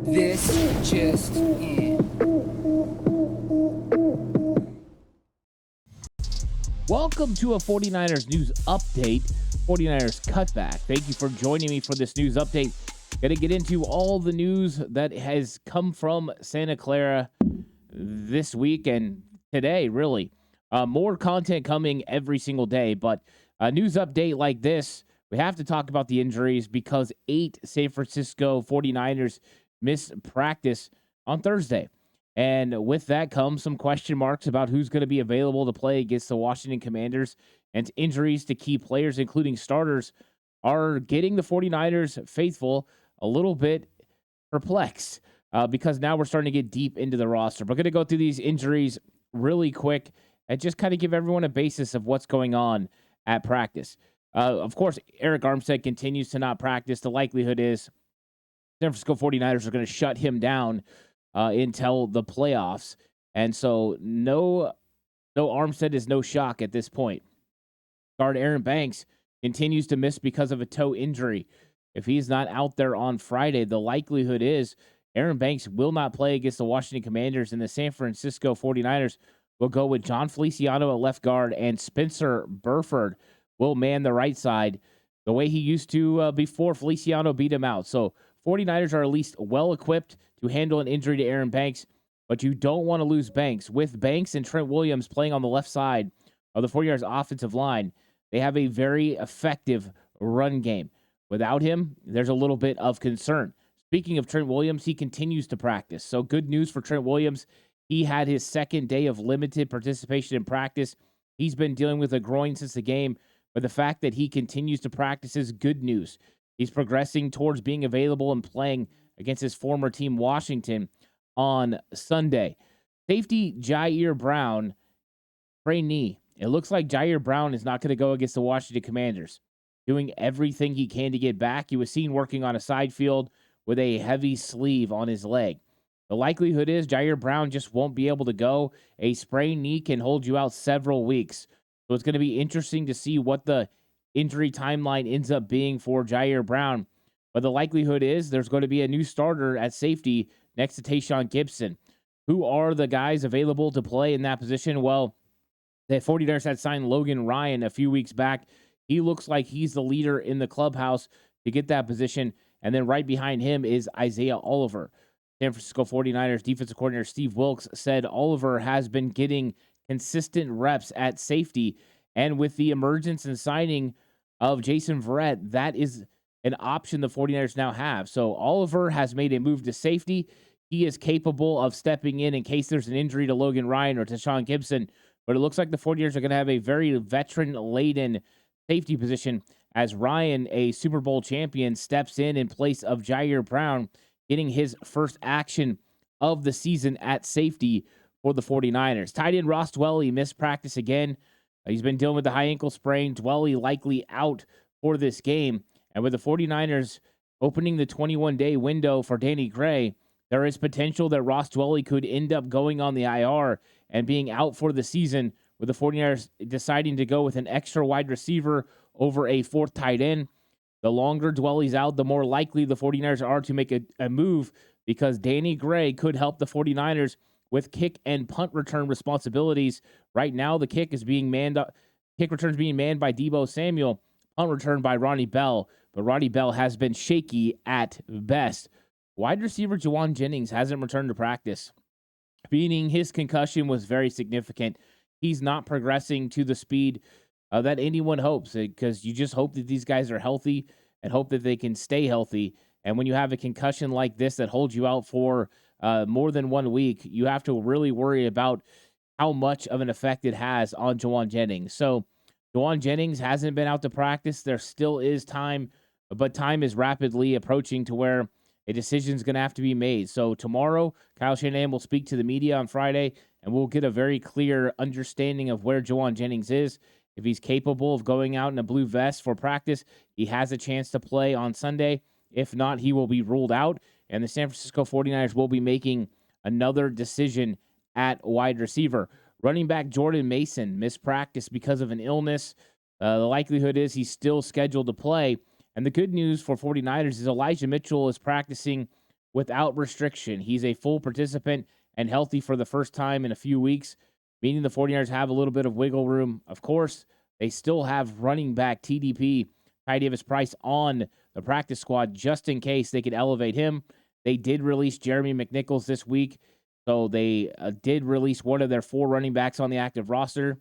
This just in. Welcome to a 49ers news update, 49ers Cutback. Thank you for joining me for this news update. Going to get into all the news that has come from Santa Clara this week and today, really. More content coming every single day, but a news update like this, we have to talk about the injuries because 8 San Francisco 49ers missed practice on Thursday. And with that comes some question marks about who's going to be available to play against the Washington Commanders, and injuries to key players, including starters, are getting the 49ers faithful a little bit perplexed because now we're starting to get deep into the roster. We're going to go through these injuries really quick and just kind of give everyone a basis of what's going on at practice. Of course, Eric Armstead continues to not practice. The likelihood is San Francisco 49ers are going to shut him down until the playoffs. And so no Armstead is no shock at this point. Guard Aaron Banks continues to miss because of a toe injury. If he's not out there on Friday, the likelihood is Aaron Banks will not play against the Washington Commanders, and the San Francisco 49ers will go with John Feliciano at left guard, and Spencer Burford will man the right side the way he used to before Feliciano beat him out. So 49ers are at least well-equipped to handle an injury to Aaron Banks, but you don't want to lose Banks. With Banks and Trent Williams playing on the left side of the 49ers offensive line, they have a very effective run game. Without him, there's a little bit of concern. Speaking of Trent Williams, he continues to practice. So good news for Trent Williams. He had his second day of limited participation in practice. He's been dealing with a groin since the game, but the fact that he continues to practice is good news. He's progressing towards being available and playing against his former team, Washington, on Sunday. Safety Jair Brown, sprained knee. It looks like Jair Brown is not going to go against the Washington Commanders. Doing everything he can to get back. He was seen working on a side field with a heavy sleeve on his leg. The likelihood is Jair Brown just won't be able to go. A sprained knee can hold you out several weeks. So it's going to be interesting to see what the injury timeline ends up being for Jair Brown. But the likelihood is there's going to be a new starter at safety next to Tayshaun Gibson. Who are the guys available to play in that position? Well, the 49ers had signed Logan Ryan a few weeks back. He looks like he's the leader in the clubhouse to get that position. And then right behind him is Isaiah Oliver. San Francisco 49ers defensive coordinator Steve Wilks said Oliver has been getting consistent reps at safety. And with the emergence and signing of Jason Verrett, that is an option the 49ers now have. So Oliver has made a move to safety. He is capable of stepping in case there's an injury to Logan Ryan or to Sean Gibson. But it looks like the 49ers are going to have a very veteran-laden safety position as Ryan, a Super Bowl champion, steps in place of Jair Brown, getting his first action of the season at safety for the 49ers. Tight end Ross Dwelley missed practice again. He's been dealing with the high ankle sprain. Dwelley likely out for this game. And with the 49ers opening the 21-day window for Danny Gray, there is potential that Ross Dwelley could end up going on the IR and being out for the season, with the 49ers deciding to go with an extra wide receiver over a fourth tight end. The longer Dwelley's out, the more likely the 49ers are to make a move, because Danny Gray could help the 49ers with kick and punt return responsibilities. Right now, the kick return is being manned by Deebo Samuel, punt return by Ronnie Bell, but Ronnie Bell has been shaky at best. Wide receiver Juwan Jennings hasn't returned to practice, meaning his concussion was very significant. He's not progressing to the speed that anyone hopes, because you just hope that these guys are healthy and hope that they can stay healthy. And when you have a concussion like this that holds you out for more than 1 week, you have to really worry about how much of an effect it has on Juwan Jennings. So Juwan Jennings hasn't been out to practice. There still is time, but time is rapidly approaching to where a decision is going to have to be made. So tomorrow, Kyle Shanahan will speak to the media on Friday, and we'll get a very clear understanding of where Juwan Jennings is. If he's capable of going out in a blue vest for practice, he has a chance to play on Sunday. If not, he will be ruled out, and the San Francisco 49ers will be making another decision at wide receiver. Running back Jordan Mason missed practice because of an illness. The likelihood is he's still scheduled to play, And the good news for 49ers is Elijah Mitchell is practicing without restriction. He's a full participant and healthy for the first time in a few weeks, meaning the 49ers have a little bit of wiggle room. Of course, they still have running back TDP, Ty Davis Price, on the practice squad just in case they could elevate him. They did release Jeremy McNichols this week, so they did release one of their 4 running backs on the active roster.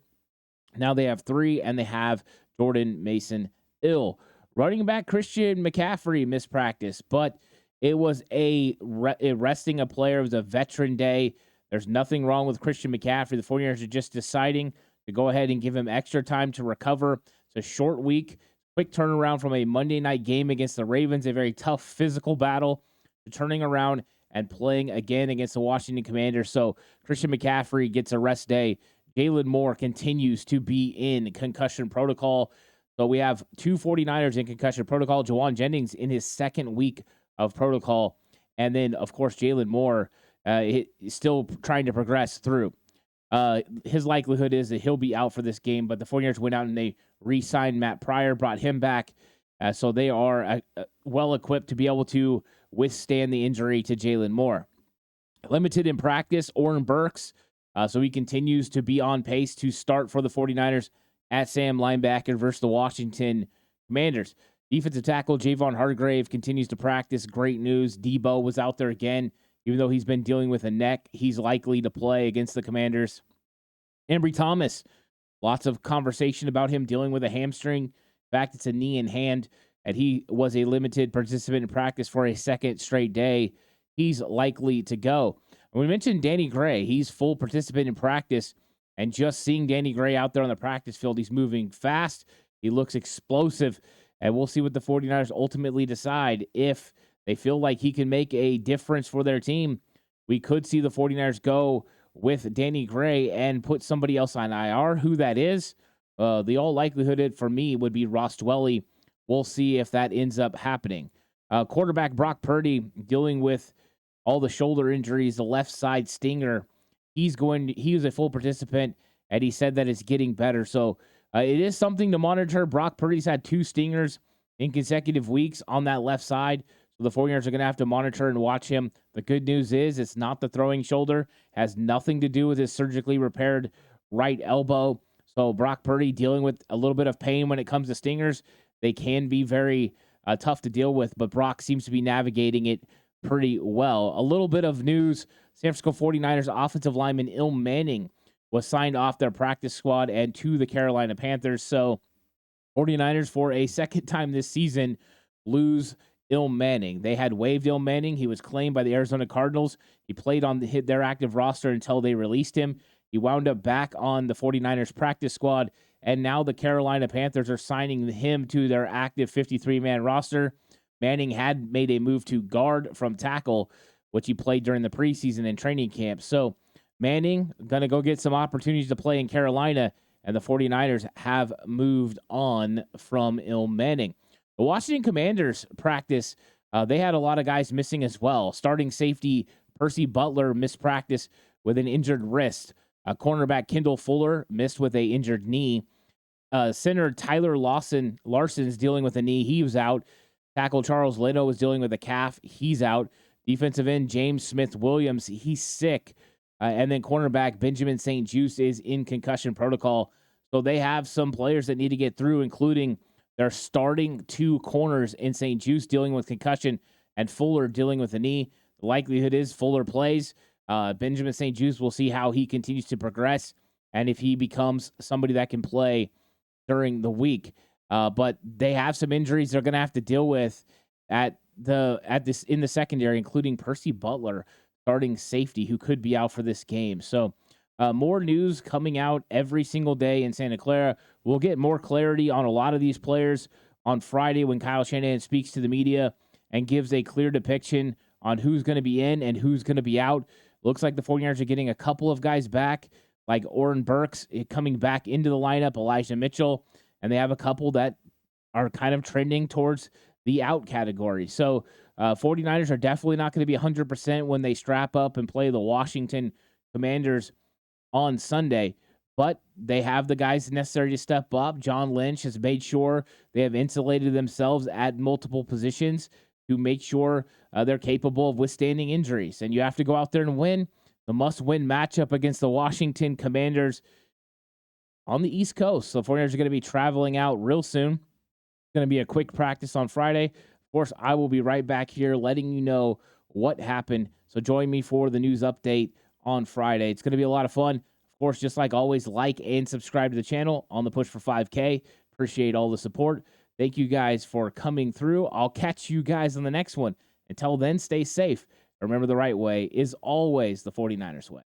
Now they have 3, and they have Jordan Mason ill. Running back Christian McCaffrey missed practice, but it was a resting a player. It was a veteran day. There's nothing wrong with Christian McCaffrey. The 49ers are just deciding to go ahead and give him extra time to recover. It's a short week, quick turnaround from a Monday night game against the Ravens, a very tough physical battle, to turning around and playing again against the Washington Commanders. So Christian McCaffrey gets a rest day. Jalen Moore continues to be in concussion protocol. So we have 2 49ers in concussion protocol. Jawan Jennings in his second week of protocol. And then, of course, Jalen Moore is still trying to progress through. His likelihood is that he'll be out for this game, but the 49ers went out and they re-signed Matt Pryor, brought him back. So they are well-equipped to be able to withstand the injury to Jalen Moore. Limited in practice, Oren Burks. So he continues to be on pace to start for the 49ers at Sam linebacker versus the Washington Commanders. Defensive tackle Javon Hargrave continues to practice. Great news. Debo was out there again. Even though he's been dealing with a neck, he's likely to play against the Commanders. Ambry Thomas, lots of conversation about him dealing with a hamstring. In fact, it's a knee and hand, and he was a limited participant in practice for a second straight day. He's likely to go. And we mentioned Danny Gray. He's full participant in practice, and just seeing Danny Gray out there on the practice field, he's moving fast. He looks explosive, and we'll see what the 49ers ultimately decide. If they feel like he can make a difference for their team, we could see the 49ers go with Danny Gray and put somebody else on IR. Who that is, the all likelihood for me would be Ross Dwelley. We'll see if that ends up happening. Quarterback Brock Purdy dealing with all the shoulder injuries, the left side stinger. He was a full participant, and he said that it's getting better. So it is something to monitor. Brock Purdy's had 2 stingers in consecutive weeks on that left side. So the 49ers are going to have to monitor and watch him. The good news is it's not the throwing shoulder. Has nothing to do with his surgically repaired right elbow. So Brock Purdy dealing with a little bit of pain when it comes to stingers. They can be very tough to deal with, but Brock seems to be navigating it pretty well. A little bit of news. San Francisco 49ers offensive lineman Il Manning was signed off their practice squad and to the Carolina Panthers. So 49ers, for a second time this season, lose Il Manning. They had waived Il Manning. He was claimed by the Arizona Cardinals. He played on their active roster until they released him. He wound up back on the 49ers practice squad, and now the Carolina Panthers are signing him to their active 53-man roster. Manning had made a move to guard from tackle, which he played during the preseason and training camp. So Manning going to go get some opportunities to play in Carolina, and the 49ers have moved on from Il Manning. The Washington Commanders practice, they had a lot of guys missing as well. Starting safety Percy Butler missed practice with an injured wrist. Cornerback Kendall Fuller missed with an injured knee. Center Tyler Larson's dealing with a knee. He was out. Tackle Charles Leno was dealing with a calf. He's out. Defensive end James Smith-Williams, he's sick. And then cornerback Benjamin St-Juste is in concussion protocol. So they have some players that need to get through, including their starting 2 corners in St-Juste dealing with concussion and Fuller dealing with a knee. The likelihood is Fuller plays. Benjamin St-Juste, we'll see how he continues to progress and if he becomes somebody that can play during the week. But they have some injuries they're going to have to deal with in the secondary, including Percy Butler, starting safety, who could be out for this game. So more news coming out every single day in Santa Clara. We'll get more clarity on a lot of these players on Friday when Kyle Shanahan speaks to the media and gives a clear depiction on who's going to be in and who's going to be out. Looks like the 49ers are getting a couple of guys back, like Oren Burks coming back into the lineup, Elijah Mitchell, and they have a couple that are kind of trending towards the out category. So 49ers are definitely not going to be 100% when they strap up and play the Washington Commanders on Sunday. but they have the guys necessary to step up. John Lynch has made sure they have insulated themselves at multiple positions to make sure they're capable of withstanding injuries. And you have to go out there and win the must-win matchup against the Washington Commanders on the East Coast. So 49ers are going to be traveling out real soon. It's going to be a quick practice on Friday. Of course, I will be right back here letting you know what happened. So join me for the news update on Friday. It's going to be a lot of fun. Of course, just like always, like and subscribe to the channel on the Push for 5K. Appreciate all the support. Thank you guys for coming through. I'll catch you guys on the next one. Until then, stay safe. Remember, the right way is always the 49ers way.